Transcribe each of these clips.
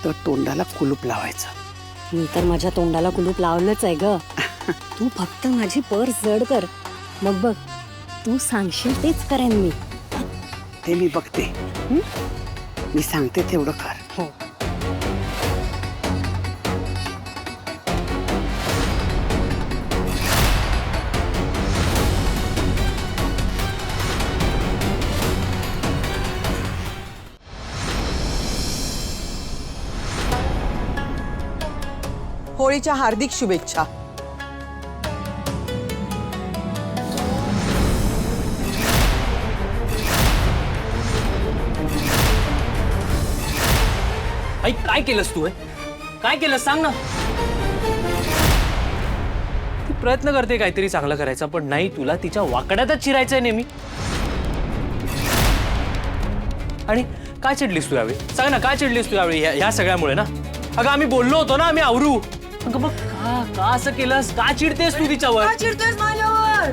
फक्त तोंडाला कुलूप लावायचं. मी तर माझ्या तोंडाला कुलूप लावलंच आहे ग. तू फक्त माझी पर्स जड कर, मग बघ तू सांगशील तेच करेन मी. ते मी बघते. मी सांगते तेवढं कर. हो. होळीच्या हार्दिक शुभेच्छा. आई काय केलंस तू? काय केलंस सांग ना. ती प्रयत्न करते काहीतरी चांगलं करायचा, पण नाही, तुला तिच्या वाकड्यातच चिरायचंय नेहमी. आणि काय चिडलीस तू यावेळी? सांग ना, काय चिडलीस तू यावेळी ह्या सगळ्यामुळे ना? अगं आम्ही बोललो होतो ना, आम्ही आवरू. अगं बघ का असं केलंस? का चिडतेस तू तिच्यावर? चिडतोयस माझ्यावर?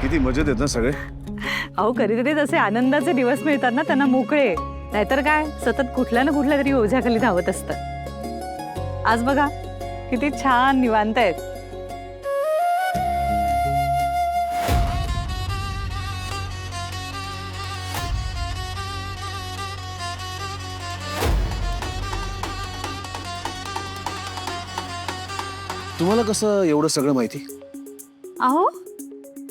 किती मजेत आहेत ना सगळे. अहो कधीतरी तसे आनंदाचे दिवस मिळतात ना त्यांना मोकळे, नाहीतर काय सतत कुठल्या ना कुठल्या तरी ओझ्याखाली धावत असतात. आज बघा किती छान निवांत आहेत. तुम्हाला कसं एवढं सगळं माहिती? अहो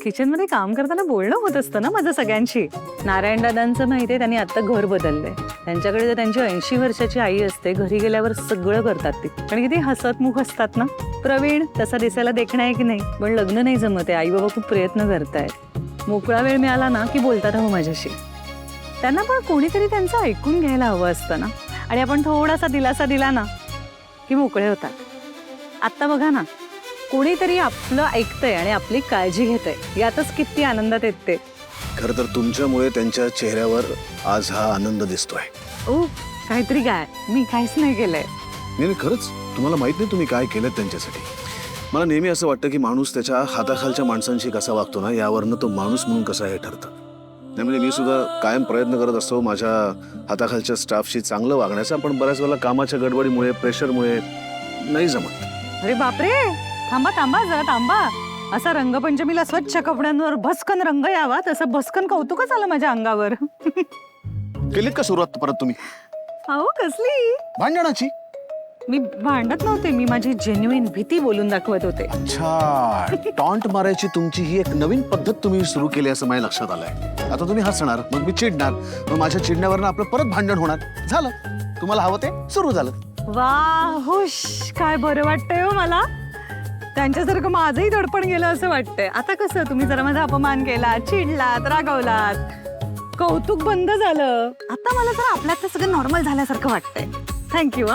किचन मध्ये काम करताना बोलणं होत असतं ना माझं सगळ्यांशी. नारायण दादांचं माहितीये, त्यांनी आता घर बदललंय. त्यांच्याकडे जर त्यांची 80 वर्षाची आई असते, घरी गेल्यावर सगळं करतात ती. पण किती हसतमुख असतात ना. प्रवीण तसा दिसायला देखणं आहे की नाही, पण लग्न नाही जमत आहे. आई बाबा खूप प्रयत्न करतायत. मोकळा वेळ मिळाला ना की बोलतात हो माझ्याशी. त्यांना पण कोणीतरी त्यांचं ऐकून घ्यायला हवं असतं ना, आणि आपण थोडासा दिलासा दिला ना की मोकळे होतात. आत्ता बघा ना, कोणीतरी आपलं ऐकतंय आणि आपली काळजी घेतंय, यातच किती आनंदात येत ते. खरं तर तुमच्यामुळे त्यांच्या चेहऱ्यावर आज हा आनंद दिसतोय. ओ काहीतरी काय, मी काहीच नाही केलंय. नाही खरंच, तुम्हाला माहित नाही तुम्ही काय केलं त्यांच्यासाठी. मला नेहमी असं वाटतं की माणूस त्याच्या हाताखालच्या माणसांशी कसा वागतो ना, यावरनं तो माणूस म्हणून कसा हे ठरतं. त्यामुळे मी सुद्धा कायम प्रयत्न करत असतो माझ्या हाताखालच्या स्टाफशी चांगलं वागण्याचा, पण बऱ्याच वेळेला कामाच्या गडबडीमुळे, प्रेशरमुळे नाही जमत. अरे बापरे, थांबा थांबा जरा थांबा. असा रंगपंचमीला स्वच्छ कपड्यांवर भस्कन रंग यावा, तसं भस्कन कौतुकच आलं माझ्या अंगावर. केलीत का सुरुवात परत तुम्ही अहो कसली भांडणाची? मी भांडत नव्हते, मी माझी जेन्युइन भीती बोलून दाखवत होते. अच्छा, टॉन्ट मारायची तुमची ही एक नवीन पद्धत तुम्ही सुरू केली असं माझ्या लक्षात आलंय. आता तुम्ही हसणार, मग मी चिडणार, मग माझ्या चिडण्यावरनं आपलं परत भांडण होणार. झालं, तुम्हाला हवं ते सुरू झालं. वा हुश, काय बरं वाटतंय हो मला. त्यांच्यासारखं माझंही दडपण गेलं असं वाटतंय. आता कसं तुम्ही जरा माझा अपमान केला, चिडलात, रागवलात, कौतुक बंद झालं. आता मला जरा आपल्यात सगळं नॉर्मल झाल्यासारखं वाटतंय. थँक्यू.